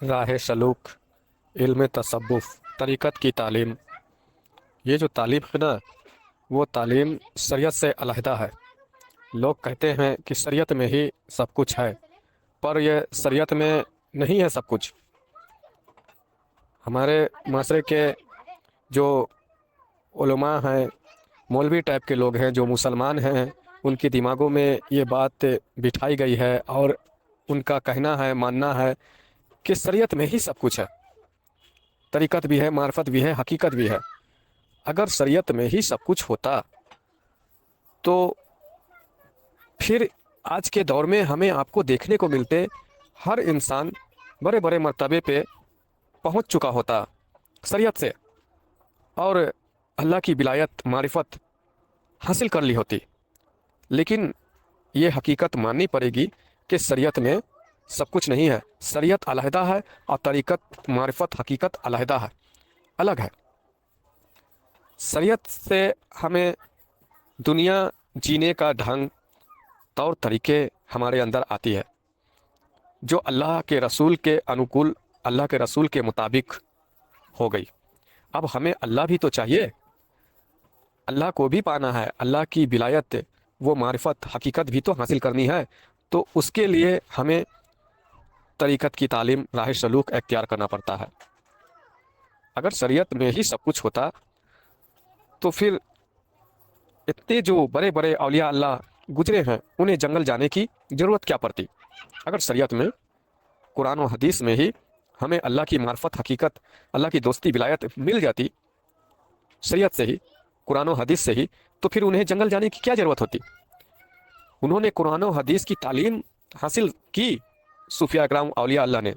راہ سلوک، علم تصوف، طریقت کی تعلیم۔ یہ جو تعلیم ہے نا، وہ تعلیم شریعت سے علیحدہ ہے۔ لوگ کہتے ہیں کہ شریعت میں ہی سب کچھ ہے، پر یہ شریعت میں نہیں ہے سب کچھ۔ ہمارے معاشرے کے جو علماء ہیں، مولوی ٹائپ کے لوگ ہیں جو مسلمان ہیں، ان کے دماغوں میں یہ بات بٹھائی گئی ہے، اور ان کا کہنا ہے، ماننا ہے کہ شریعت میں ہی سب کچھ ہے، طریقت بھی ہے، معرفت بھی ہے، حقیقت بھی ہے۔ اگر شریعت میں ہی سب کچھ ہوتا تو پھر آج کے دور میں ہمیں آپ کو دیکھنے کو ملتے ہر انسان بڑے بڑے مرتبے پہ پہنچ چکا ہوتا شریعت سے، اور اللہ کی ولایت، معرفت حاصل کر لی ہوتی۔ لیکن یہ حقیقت ماننی پڑے گی کہ شریعت میں سب کچھ نہیں ہے، شریعت علیحدہ ہے اور طریقت، معرفت، حقیقت علیحدہ ہے، الگ ہے۔ شریعت سے ہمیں دنیا جینے کا ڈھنگ، طور طریقے ہمارے اندر آتی ہے، جو اللہ کے رسول کے انوکول، اللہ کے رسول کے مطابق ہو گئی۔ اب ہمیں اللہ بھی تو چاہیے، اللہ کو بھی پانا ہے، اللہ کی ولایت، وہ معرفت، حقیقت بھی تو حاصل کرنی ہے۔ تو اس کے لیے ہمیں طریقت کی تعلیم، راہ سلوک اختیار کرنا پڑتا ہے۔ اگر شریعت میں ہی سب کچھ ہوتا تو پھر اتنے جو بڑے بڑے اولیاء اللہ گزرے ہیں، انہیں جنگل جانے کی ضرورت کیا پڑتی؟ اگر شریعت میں، قرآن و حدیث میں ہی ہمیں اللہ کی معرفت، حقیقت، اللہ کی دوستی، ولایت مل جاتی شریعت سے ہی، قرآن و حدیث سے ہی، تو پھر انہیں جنگل جانے کی کیا ضرورت ہوتی؟ انہوں نے قرآن و حدیث کی تعلیم حاصل کی، صوفیاء اکرام، اولیاء اللہ نے،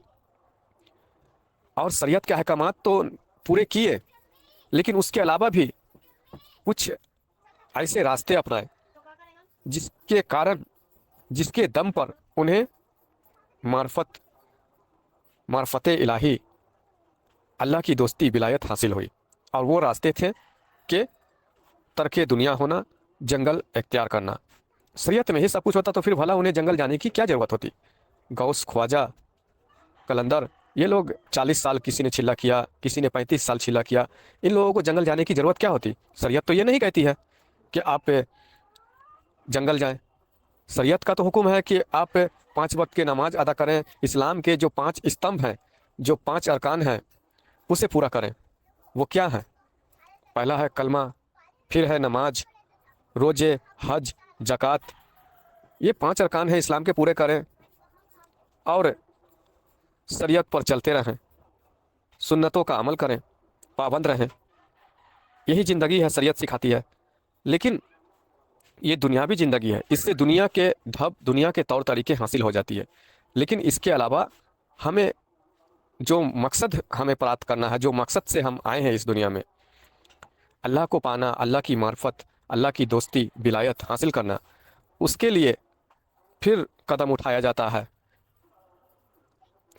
اور شریعت کے احکامات تو پورے کیے، لیکن اس کے علاوہ بھی کچھ ایسے راستے اپنائے جس کے کارن، جس کے دم پر انہیں معرفت الہی، اللہ کی دوستی، ولایت حاصل ہوئی۔ اور وہ راستے تھے کہ ترک دنیا ہونا، جنگل اختیار کرنا۔ شریعت میں ہی سب کچھ ہوتا تو پھر بھلا انہیں جنگل جانے کی کیا ضرورت ہوتی؟ غوث، خواجہ، کلندر، یہ لوگ 40 سال کسی نے چلا کیا، کسی نے 35 سال چلا کیا، ان لوگوں کو جنگل جانے کی ضرورت کیا ہوتی؟ شریعت تو یہ نہیں کہتی ہے کہ آپ جنگل جائیں۔ شریعت کا تو حکم ہے کہ آپ 5 وقت کی نماز ادا کریں، اسلام کے جو 5 استمبھ ہیں، جو 5 ارکان ہیں، اسے پورا کریں۔ وہ کیا ہے؟ پہلا ہے کلمہ، پھر ہے نماز، روزے، حج، زکوٰۃ۔ یہ 5 ارکان ہیں اسلام کے، پورے کریں اور شریعت پر چلتے رہیں، سنتوں کا عمل کریں، پابند رہیں۔ یہی زندگی ہے، شریعت سکھاتی ہے۔ لیکن یہ دنیاوی زندگی ہے، اس سے دنیا کے ڈھب، دنیا کے طور طریقے حاصل ہو جاتی ہے۔ لیکن اس کے علاوہ ہمیں جو مقصد ہمیں پراپت کرنا ہے، جو مقصد سے ہم آئے ہیں اس دنیا میں، اللہ کو پانا، اللہ کی معرفت، اللہ کی دوستی، ولایت حاصل کرنا، اس کے لیے پھر قدم اٹھایا جاتا ہے۔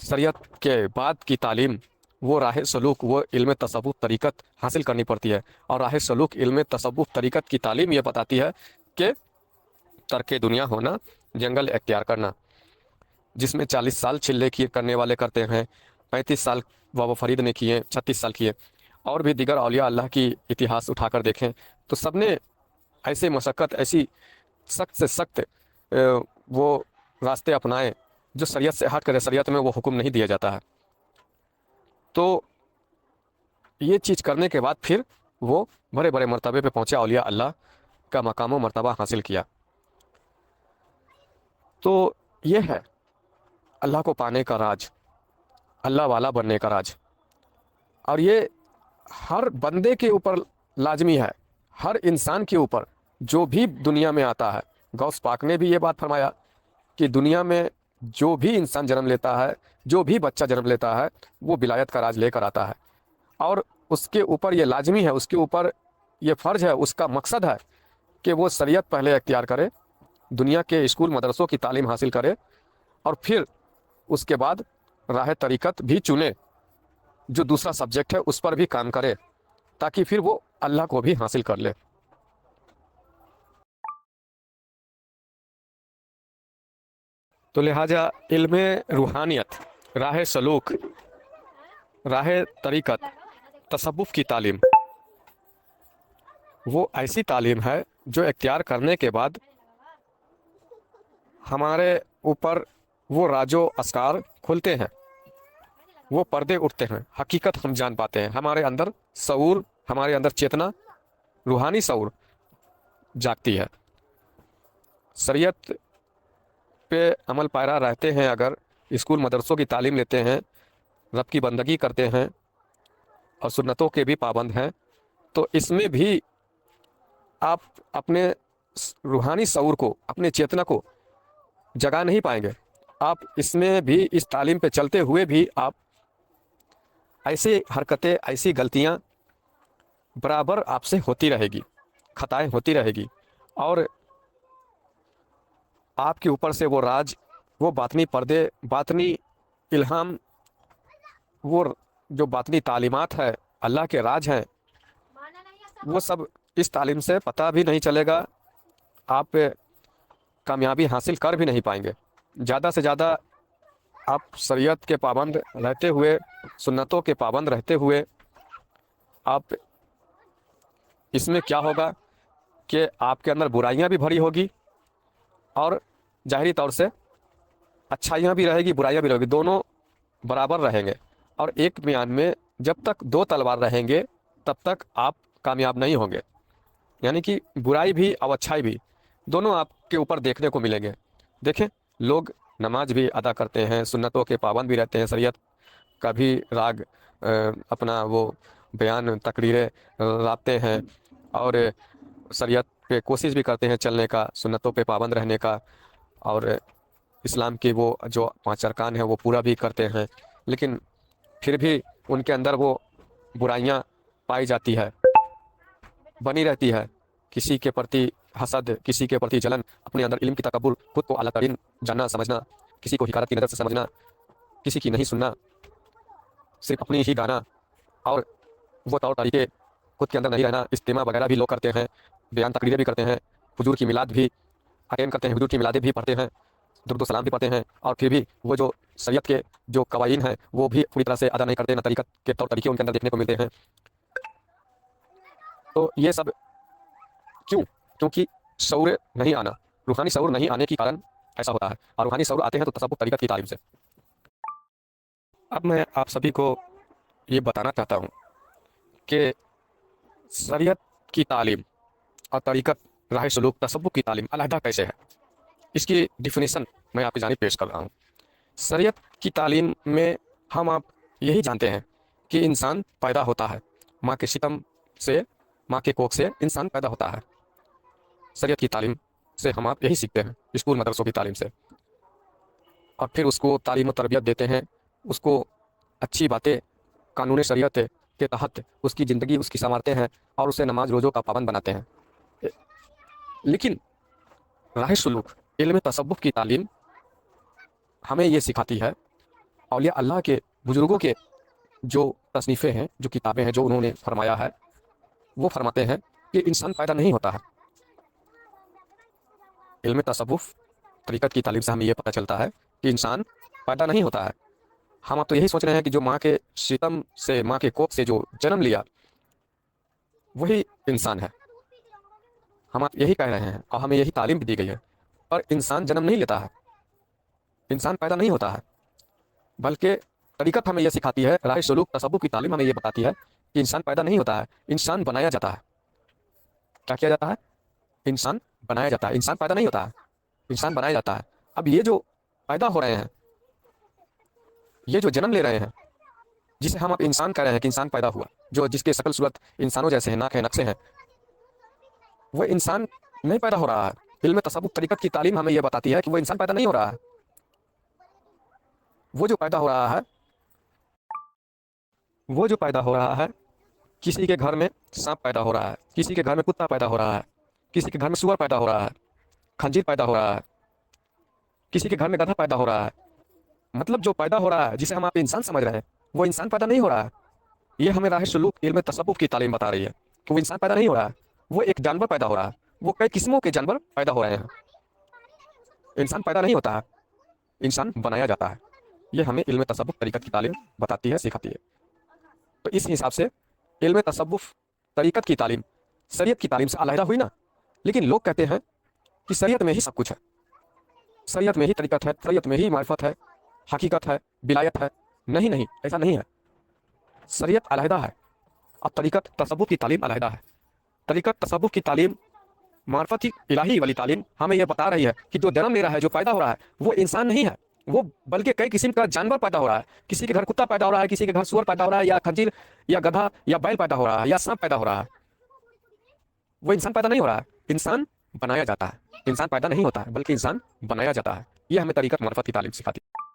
شریعت کے بعد کی تعلیم، وہ راہ سلوک، وہ علم تصوف، طریقت حاصل کرنی پڑتی ہے۔ اور راہ سلوک، علم تصوف، طریقت کی تعلیم یہ بتاتی ہے کہ ترک دنیا ہونا، جنگل اختیار کرنا، جس میں 40 سال چلے کرنے والے کرتے ہیں، 35 سال بابا فرید نے کیے، 36 سال کیے، اور بھی دیگر اولیاء اللہ کی اتہاس اٹھا کر دیکھیں تو سب نے ایسے مشقت، ایسی سخت سے سخت وہ راستے اپنائے جو شریعت سے ہٹ کرے، شریعت میں وہ حکم نہیں دیا جاتا ہے۔ تو یہ چیز کرنے کے بعد پھر وہ بڑے بڑے مرتبے پہ پہنچا، اولیاء اللہ کا مقام و مرتبہ حاصل کیا۔ تو یہ ہے اللہ کو پانے کا راج، اللہ والا بننے کا راج۔ اور یہ ہر بندے کے اوپر لازمی ہے، ہر انسان کے اوپر جو بھی دنیا میں آتا ہے۔ غوث پاک نے بھی یہ بات فرمایا کہ دنیا میں جو بھی انسان جنم لیتا ہے، جو بھی بچہ جنم لیتا ہے، وہ ولایت کا راج لے کر آتا ہے، اور اس کے اوپر یہ لازمی ہے، اس کے اوپر یہ فرض ہے، اس کا مقصد ہے کہ وہ شریعت پہلے اختیار کرے، دنیا کے اسکول مدرسوں کی تعلیم حاصل کرے، اور پھر اس کے بعد راہ طریقت بھی چنے، جو دوسرا سبجیکٹ ہے اس پر بھی کام کرے، تاکہ پھر وہ اللہ کو بھی حاصل کر لے۔ تو لہٰذا علم روحانیت، راہ سلوک، راہ طریقت، تصوف کی تعلیم وہ ایسی تعلیم ہے جو اختیار کرنے کے بعد ہمارے اوپر وہ راج و اسرار کھلتے ہیں، وہ پردے اٹھتے ہیں، حقیقت ہم جان پاتے ہیں، ہمارے اندر شعور، ہمارے اندر چیتنا، روحانی شعور جاگتی ہے۔ شریعت پہ عمل پیرا رہتے ہیں، اگر اسکول مدرسوں کی تعلیم لیتے ہیں، رب کی بندگی کرتے ہیں اور سنتوں کے بھی پابند ہیں، تو اس میں بھی آپ اپنے روحانی شعور کو، اپنے چیتنا کو جگا نہیں پائیں گے۔ آپ اس میں بھی، اس تعلیم پہ چلتے ہوئے بھی آپ ایسے حرکتیں، ایسی غلطیاں برابر آپ سے ہوتی رہے گی، خطائیں ہوتی رہے گی، اور آپ کے اوپر سے وہ راج، وہ باطنی پردے، باطنی الہام، وہ جو باطنی تعلیمات ہے، اللہ کے راج ہیں، وہ سب اس تعلیم سے پتہ بھی نہیں چلے گا، آپ کامیابی حاصل کر بھی نہیں پائیں گے۔ زیادہ سے زیادہ آپ شریعت کے پابند رہتے ہوئے، سنتوں کے پابند رہتے ہوئے، آپ اس میں کیا ہوگا کہ آپ کے اندر برائیاں بھی بھری ہوگی، اور ظاہری طور سے اچھائیاں بھی رہے گی، برائیاں بھی رہے گی، دونوں برابر رہیں گے۔ اور ایک میان میں جب تک دو تلوار رہیں گے تب تک آپ کامیاب نہیں ہوں گے، یعنی کہ برائی بھی اور اچھائی بھی دونوں آپ کے اوپر دیکھنے کو ملیں گے۔ دیکھیں، لوگ نماز بھی ادا کرتے ہیں، سنتوں کے پابند بھی رہتے ہیں، شریعت کا بھی راگ اپنا وہ بیان، تقریریں لاتے ہیں، اور شریعت پہ کوشش بھی کرتے ہیں چلنے کا، سنتوں پہ پابند رہنے کا، اور اسلام کے وہ جو 5 ارکان ہیں وہ پورا بھی کرتے ہیں، لیکن پھر بھی ان کے اندر وہ برائیاں پائی جاتی ہے، بنی رہتی ہے۔ کسی کے پرتی حسد، کسی کے پرتی جلن، اپنے اندر علم کی تکبر، خود کو اعلیٰ ترین جاننا سمجھنا، کسی کو حقارت کی نظر سے سمجھنا، کسی کی نہیں سننا، صرف اپنی ہی گانا، اور وہ طور طریقے خود کے اندر نہیں رہنا۔ اجتماع وغیرہ بھی لوگ کرتے ہیں، بیان تقریریں بھی کرتے ہیں، حضور کی میلاد بھی اٹینڈ کرتے ہیں، حضور کی میلادیں بھی پڑھتے ہیں، درود و سلام بھی پڑھتے ہیں، اور پھر بھی وہ جو شریعت کے جو قوانین ہیں وہ بھی پوری طرح سے ادا نہیں کرتے، نہ طریقت کے طور طریقے ان کے اندر دیکھنے کو ملتے ہیں۔ تو یہ سب کیوں؟ کیونکہ شعور نہیں آنا، روحانی شعور نہیں آنے کی کارن ایسا ہوتا ہے، اور روحانی شعور آتے ہیں تو تصوف طریقت کی تعلیم سے۔ اب میں آپ سبھی کو یہ بتانا چاہتا ہوں کہ شریعت کی تعلیم اور طریقت، راہ سلوک، تصوف کی تعلیم علیحدہ کیسے ہے، اس کی ڈیفینیشن میں آپ کی جانب پیش کر رہا ہوں۔ شریعت کی تعلیم میں ہم آپ یہی جانتے ہیں کہ انسان پیدا ہوتا ہے، ماں کے شکم سے، ماں کے کوکھ سے انسان پیدا ہوتا ہے۔ شریعت کی تعلیم سے ہم آپ یہی سیکھتے ہیں، اسکول مدرسوں کی تعلیم سے، اور پھر اس کو تعلیم و تربیت دیتے ہیں، اس کو اچھی باتیں قانون شریعت کے تحت اس کی زندگی اس کی سنوارتے ہیں، اور اسے نماز روزوں کا پابند بناتے ہیں۔ لیکن راہ سلوک، علم تصوف کی تعلیم ہمیں یہ سکھاتی ہے، اولیاء اللہ کے، بزرگوں کے جو تصنیفیں ہیں، جو کتابیں ہیں، جو انہوں نے فرمایا ہے، وہ فرماتے ہیں کہ انسان پیدا نہیں ہوتا ہے۔ علم تصوف طریقت کی تعلیم سے ہمیں یہ پتہ چلتا ہے کہ انسان پیدا نہیں ہوتا ہے۔ ہم اب تو یہی سوچ رہے ہیں کہ جو ماں کے شکم سے، ماں کے کوکھ سے جو جنم لیا وہی انسان ہے، ہم آپ یہی کہہ رہے ہیں، اور ہمیں یہی تعلیم بھی دی گئی ہے، پر انسان جنم نہیں لیتا ہے، انسان پیدا نہیں ہوتا ہے، بلکہ طریقت ہمیں یہ سکھاتی ہے، راہ سلوک تصوف کی تعلیم ہمیں یہ بتاتی ہے کہ انسان پیدا نہیں ہوتا ہے، انسان بنایا جاتا ہے۔ کیا کیا جاتا ہے؟ انسان بنایا جاتا ہے، انسان پیدا نہیں ہوتا ہے، انسان بنایا جاتا ہے۔ اب یہ جو پیدا ہو رہے ہیں، یہ جو جنم لے رہے ہیں، جسے ہم اب انسان کہہ رہے ہیں کہ انسان پیدا ہوا، جو جس کے شکل صورت انسانوں جیسے ہیں، ناک ہے، نقشے ہیں، وہ انسان نہیں پیدا ہو رہا ہے۔ علم تصوف طریقت کی تعلیم ہمیں یہ بتاتی ہے کہ وہ انسان پیدا نہیں ہو رہا ہے، وہ جو پیدا ہو رہا ہے، وہ جو پیدا ہو رہا ہے، کسی کے گھر میں سانپ پیدا ہو رہا ہے، کسی کے گھر میں کتا پیدا ہو رہا ہے، کسی کے گھر میں سور پیدا ہو رہا ہے، خنزیر پیدا ہو رہا ہے، کسی کے گھر میں گدھا پیدا ہو رہا ہے۔ مطلب جو پیدا ہو رہا ہے، جسے ہم آپ انسان سمجھ رہے ہیں، وہ انسان پیدا نہیں ہو رہا ہے۔ یہ ہمیں راہ سلوک، علم تصوف کی تعلیم بتا رہی ہے کہ وہ انسان پیدا نہیں ہو رہا ہے، وہ ایک جانور پیدا ہو رہا ہے، وہ کئی قسموں کے جانور پیدا ہو رہے ہیں۔ انسان پیدا نہیں ہوتا ہے، انسان بنایا جاتا ہے۔ ये हमें इल्म तसव्वुफ तरीक़त की तालीम बताती है, सिखाती है। तो इस हिसाब से इल्म तसव्वुफ तरीक़त की तालीम शरीयत की तालीम से अलहदा हुई ना। लेकिन लोग कहते हैं कि शरीयत में ही सब कुछ है, शरीयत में ही तरीक़त है, शरीयत में ही मारिफत है, हकीकत है, विलायत है। नहीं नहीं, ऐसा नहीं है। शरीयत अलहदा है और तरीक़त तसव्वुफ की तालीम अलहदा है। तरीक़त तसव्वुफ की तालीम मार्फत इलाही वाली तालीम हमें यह बता रही है कि जो जन्म ले रहा है, जो पैदा हो रहा है, वो इंसान नहीं है, वो बल्कि कई किस्म का जानवर पैदा हो रहा है। किसी के घर कुत्ता पैदा हो रहा है, किसी के घर सुअर पैदा हो रहा है, या खंजीर या गधा या बैल पैदा हो रहा है, या सांप पैदा हो रहा है। वो इंसान पैदा नहीं हो रहा है, इंसान बनाया जाता है। इंसान पैदा नहीं होता है, बल्कि इंसान बनाया जाता है। ये हमें तरीक़त मार्फत की तालीम सिखाती है।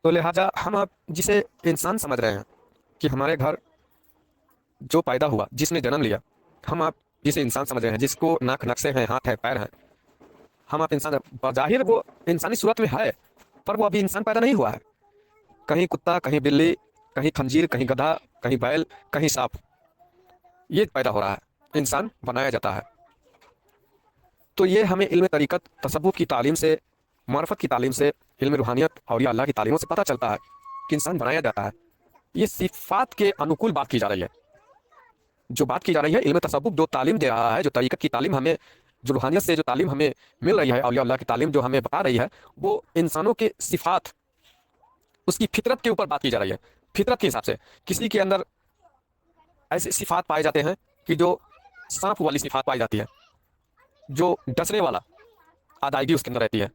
तो लिहाजा हम आप जिसे इंसान समझ रहे हैं कि हमारे घर जो पैदा हुआ, जिसने जन्म लिया, हम आप जिसे इंसान समझ रहे हैं, जिसको नाक नक्शे हैं, हाथ है, पैर हैं, हम आप इंसान, जाहिर वो इंसानी सूरत में है, पर वो अभी इंसान पैदा नहीं हुआ है। कहीं कुत्ता, कहीं बिल्ली, कहीं खंजीर, कहीं गधा, कहीं बैल, कहीं सांप, ये पैदा हो रहा है, इंसान बनाया जाता है। तो ये हमें इल्म तरीक़त तसव्वुफ की तालीम से, मारिफत की तालीम से, इल्म रूहानियत और या अल्लाह की तालीमों से पता चलता है कि इंसान बनाया जाता है। ये सिफ़ात के अनुकूल बात की जा रही है। जो बात की जा रही है, इल्म तसव्वुफ जो तालीम दे रहा है, जो तरीक़त की तालीम हमें, जो रूहानियत से जो तालीम हमें मिल रही है, औलिया अल्लाह की तालीम जो हमें बता रही है, वो इंसानों के सिफ़ात, उसकी फितरत के ऊपर बात की जा रही है। फितरत के हिसाब से किसी के अंदर ऐसे सिफ़ात पाए जाते हैं कि जो सांप वाली सिफ़ात पाई जाती है, जो डसने वाला अदायगी उसके अंदर रहती है।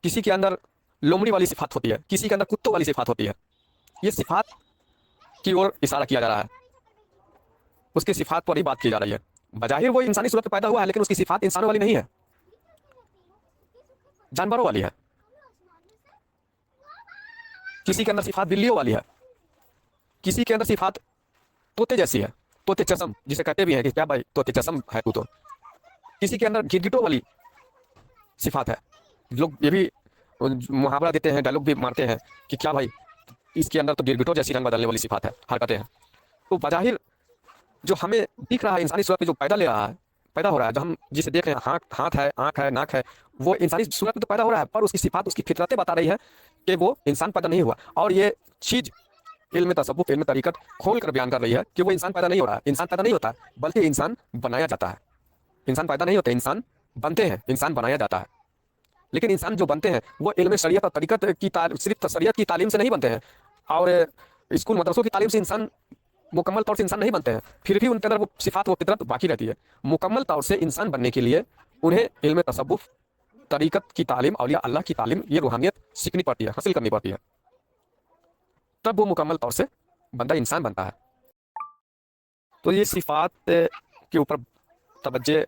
किसी के अंदर लोमड़ी वाली सिफ़ात होती है, किसी के अंदर कुत्तों वाली सिफ़ात होती है। ये सिफ़ात की ओर इशारा किया जा रहा है, उसकी सिफ़ात पर ही बात की जा रही है। बज़ाहिर वो इंसानी सूरत में पैदा हुआ है, लेकिन उसकी सिफ़ात इंसानों वाली नहीं है, जानवरों वाली है। किसी के अंदर सिफ़ात बिल्लियों वाली है, किसी के अंदर सिफ़ात तोते जैसी है, तोते चसम जिसे कहते भी हैं कि क्या भाई तोते चसम है तू तो। किसी के अंदर गिरगिटों वाली सिफ़ात है। लोग ये भी मुहावरा देते हैं, डायलॉग भी मारते हैं कि क्या भाई इसके अंदर तो गिरगिटों जैसी रंग बदलने वाली सिफ़ात है, हरकतें हैं। तो बज़ाहिर जो हमें दिख रहा है इंसानी सूरत में जो पैदा ले रहा है, पैदा हो रहा है, जो हम जिसे देख रहे हैं, हाथ है, आँख है, नाक है, वो इंसानी सूरत में तो पैदा हो रहा है, पर उसकी सिफ़ात, उसकी फितरतें बता रही है कि वो इंसान पैदा नहीं हुआ। और ये चीज़ इल्म तसव्वुफ, इल्म तरीक़त खोल कर बयान कर रही है कि वो इंसान पैदा नहीं हो रहा है, इंसान पैदा नहीं होता, बल्कि इंसान बनाया जाता है। इंसान पैदा नहीं होते, इंसान बनते हैं, इंसान बनाया जाता है। लेकिन इंसान जो बनते हैं वो इल्म शरीयत और तरीक़त की सिर्फ शरीयत की तालीम से नहीं बनते हैं, और स्कूल मदरसों की तालीम से इंसान मुकम्मल तौर से इंसान नहीं बनते हैं। फिर भी उनके अंदर वो सिफ़ात, वो फितरत बाकी रहती है। मुकम्मल तौर से इंसान बनने के लिए उन्हें इल्म तसव्वुफ, तरीक़त की तालीम, औलिया अल्लाह की तालीम, ये रूहानियत सीखनी पड़ती है, हासिल करनी पड़ती है, तब वो मुकम्मल तौर से बंदा इंसान बनता है। तो ये सिफ़ात के ऊपर तवज्जो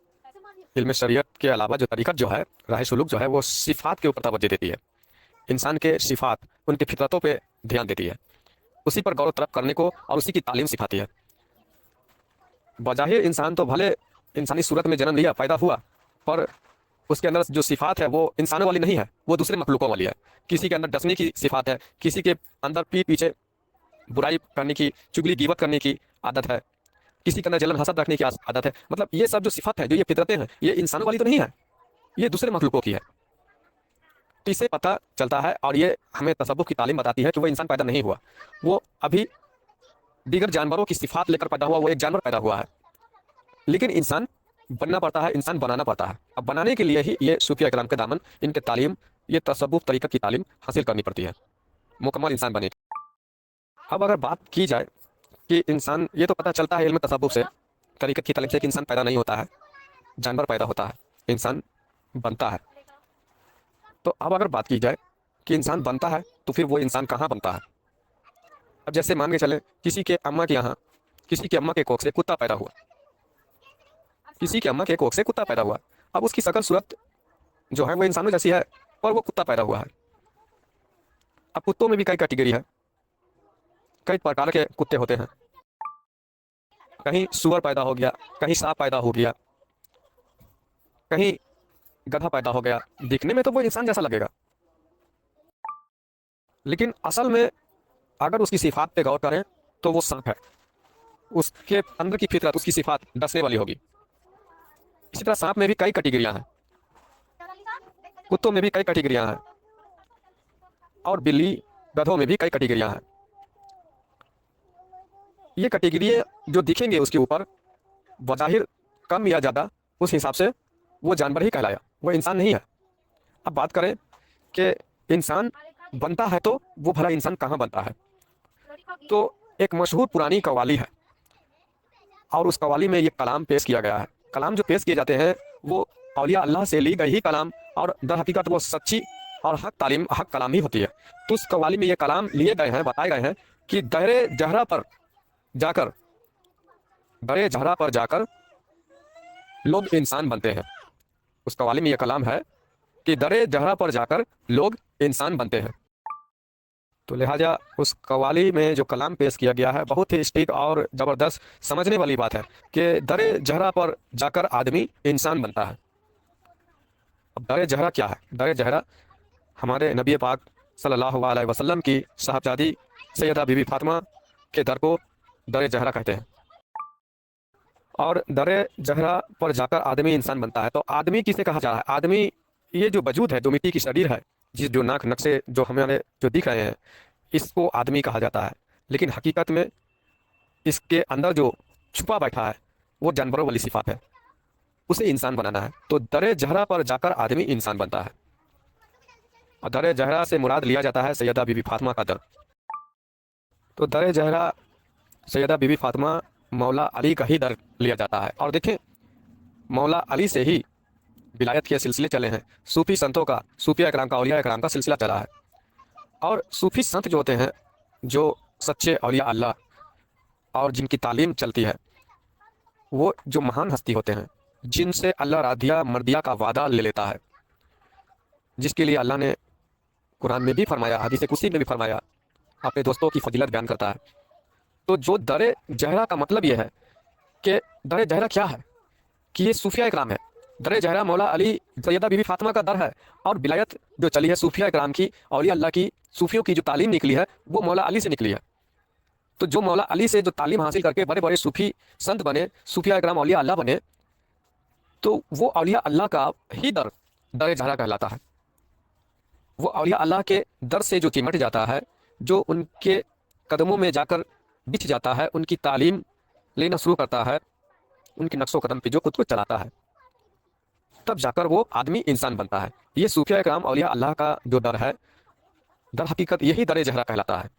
इल्म शरीयत के अलावा जो तरीक़त जो है, राह सलूक जो है, वो सिफ़ात के ऊपर तवज्जो देती है। इंसान के सिफ़ात, उनकी फितरतों पे ध्यान देती है, उसी पर गौर तलब करने को और उसी की तालीम सिखाती है। बज़ाहिर इंसान तो भले इंसानी सूरत में जन्म लिया, पैदा हुआ, पर उसके अंदर जो सिफ़ात है वो इंसानों वाली नहीं है, वो दूसरे मखलूकों वाली है। किसी के अंदर डसने की सिफ़ात है, किसी के अंदर पीठ पीछे बुराई करने की, चुगली गिबत करने की आदत है, किसी के अंदर जलन हसद रखने की आदत है। मतलब ये सब जो सिफ़त है, जो ये फितरतें हैं, ये इंसानों वाली तो नहीं है, ये दूसरे मखलूकों की है। तो इससे पता चलता है, और ये हमें तसव्वुफ की तालीम बताती है कि वो इंसान पैदा नहीं हुआ, वो अभी दीगर जानवरों की सिफ़ात लेकर पैदा हुआ, वो एक जानवर पैदा हुआ है। लेकिन इंसान बनना पड़ता है, इंसान बनाना पड़ता है। अब बनाने के लिए ही ये सूफिया इकराम के दामन, इनके तालीम, ये तसव्वुफ तरीक़त की तालीम हासिल करनी पड़ती है, मुकम्मल इंसान बने। अब अगर बात की जाए कि इंसान, ये तो पता चलता है इल्म तसव्वुफ से, तरीक़त की तालीम से कि इंसान पैदा नहीं होता है, जानवर पैदा होता है, इंसान बनता है। तो अब अगर बात की जाए कि इंसान बनता है, तो फिर वो इंसान कहाँ बनता है? अब जैसे मान के चले, किसी के अम्मा के यहाँ, किसी के अम्मा के कोख से कुत्ता पैदा हुआ, किसी के अम्मा के कोख से कुत्ता पैदा हुआ। अब उसकी शक्ल सूरत जो है वो इंसानों जैसी है, और वो कुत्ता पैदा हुआ है। अब कुत्तों में भी कई कैटेगरी है, कई प्रकार के कुत्ते होते हैं। कहीं सुअर पैदा हो गया, कहीं सांप पैदा हो गया, कहीं गधा पैदा हो गया। दिखने में तो वो इंसान जैसा लगेगा, लेकिन असल में अगर उसकी सिफ़ात पे गौर करें तो वो सांप है। उसके अंदर की फितरत, उसकी सिफ़ात डसने वाली होगी। इसी तरह सांप में भी कई कैटेगरियां हैं, कुत्तों में भी कई कैटेगरियां हैं। और बिल्ली गधों में भी कई कैटेगरियाँ हैं। ये कैटेगरी जो दिखेंगे उसके ऊपर बज़ाहिर कम या ज़्यादा, उस हिसाब से वो जानवर ही कहलाया, वो इंसान नहीं है। अब बात करें कि इंसान बनता है तो वो भला इंसान कहाँ बनता है, तो एक मशहूर पुरानी कव्वाली है और उस कव्वाली में ये कलाम पेश किया गया है। कलाम जो पेश किए जाते हैं वो औलिया अल्लाह से ली गई ही कलाम और दर हकीकत वो सच्ची और हक तालीम हक कलाम ही होती है। तो उस कव्वाली में ये कलाम लिए गए हैं, बताए गए हैं कि दरे जहरा पर जाकर लोग इंसान बनते हैं। उस कव्वाली में ये कलाम है कि दरे जहरा पर जाकर लोग इंसान बनते हैं। तो लिहाजा उस कव्वाली में जो कलाम पेश किया गया है बहुत ही स्टिक और ज़बरदस्त समझने वाली बात है कि दरे जहरा पर जाकर आदमी इंसान बनता है। अब दरे जहरा क्या है? दरे जहरा हमारे नबी पाक सल्लल्लाहु अलैहि वसल्लम की साहबजादी सैयदा बीबी फातिमा के दर को दरे जहरा कहते हैं। और दरे जहरा पर जाकर आदमी इंसान बनता है। तो आदमी किसे कहा जा रहा है? आदमी ये जो वजूद है, जो मिट्टी की शरीर है, जो नाक नक्शे जो हमारे जो दिख रहे हैं, इसको आदमी कहा जाता है। लेकिन हकीकत में इसके अंदर जो छुपा बैठा है वो जानवरों वाली सिफात है, उसे इंसान बनाना है। तो दरे जहरा पर जाकर आदमी इंसान बनता है। और दरे जहरा से मुराद लिया जाता है सैयदा बीबी फातिमा का दर। तो दरे जहरा सैयदा बीबी फातिमा मौला अली का ही दर लिया जाता है। और देखें, मौला अली से ही विलायत के सिलसिले चले हैं। सूफी संतों का, सूफिया इकराम का, औलिया इकराम का सिलसिला चला है। और सूफी संत जो होते हैं, जो सच्चे औलिया अल्लाह और जिनकी तालीम चलती है, वो जो महान हस्ती होते हैं, जिनसे अल्लाह रादिया मर्दिया का वादा ले लेता है, जिसके लिए अल्लाह ने कुरान में भी फरमाया, हदीस कुदसी में भी फरमाया, अपने दोस्तों की फजीलत बयान करता है। तो जो दरे जहरा का मतलब ये है कि दरे जहरा क्या है कि ये सूफिया इकराम है। दरे जहरा मौला अली सैयदा बीबी फातिमा का दर है। और विलायत जो चली है सूफिया इकराम की, औलिया अल्लाह की, सूफियों की जो तालीम निकली है वो मौला अली से निकली है। तो जो मौला अली से जो तालीम हासिल करके बड़े बड़े सूफी संत बने, सूफिया इकराम औलिया अल्लाह बने, तो वो औलिया अल्लाह का ही दर दरे जहरा कहलाता है। वो औलिया अल्लाह के दर से जो चिमट जाता है, जो उनके कदमों में जाकर बिछ जाता है, उनकी तालीम लेना शुरू करता है, उनकी नक्शो कदम पे जो खुद को चलाता है, तब जाकर वो आदमी इंसान बनता है। ये सूफिया इकराम औलिया अल्लाह का जो दर है, दर हकीकत यही दर जहरा कहलाता है।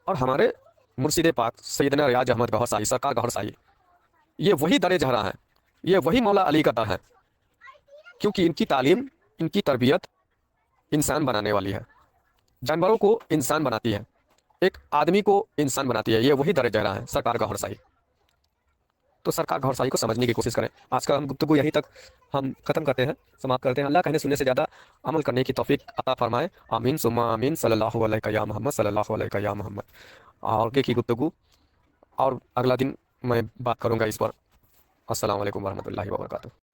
और हमारे मुर्शिद पाक सैयदना रियाज अहमद गौहर साई, सरकार गौहर साई, ये वही दर जहरा है, ये वही मौला अली का दर है। क्योंकि इनकी तालीम, इनकी तरबियत इंसान बनाने वाली है, जानवरों को इंसान बनाती है, एक आदमी को इंसान बनाती है। ये वही दर जहरा है, सरकार गौहर साई। तो सरकार गौहर साई को समझने की कोशिश करें। आज का हम गुफ्तगू यहीं तक हम खत्म करते हैं, समाप्त करते हैं। अल्लाह कहने सुनने से ज़्यादा अमल करने की तौफीक अता फरमाए। आमीन सुम्मा आमीन। सल्लल्लाहु अलैहि या मोहम्मद, सल्लल्लाहु अलैहि या मोहम्मद। आगे की गुफ्तगू और अगला दिन मैं बात करूँगा इस पर। अस्सलाम वालेकुम वरहमतुल्लाहि वबरकातुहू।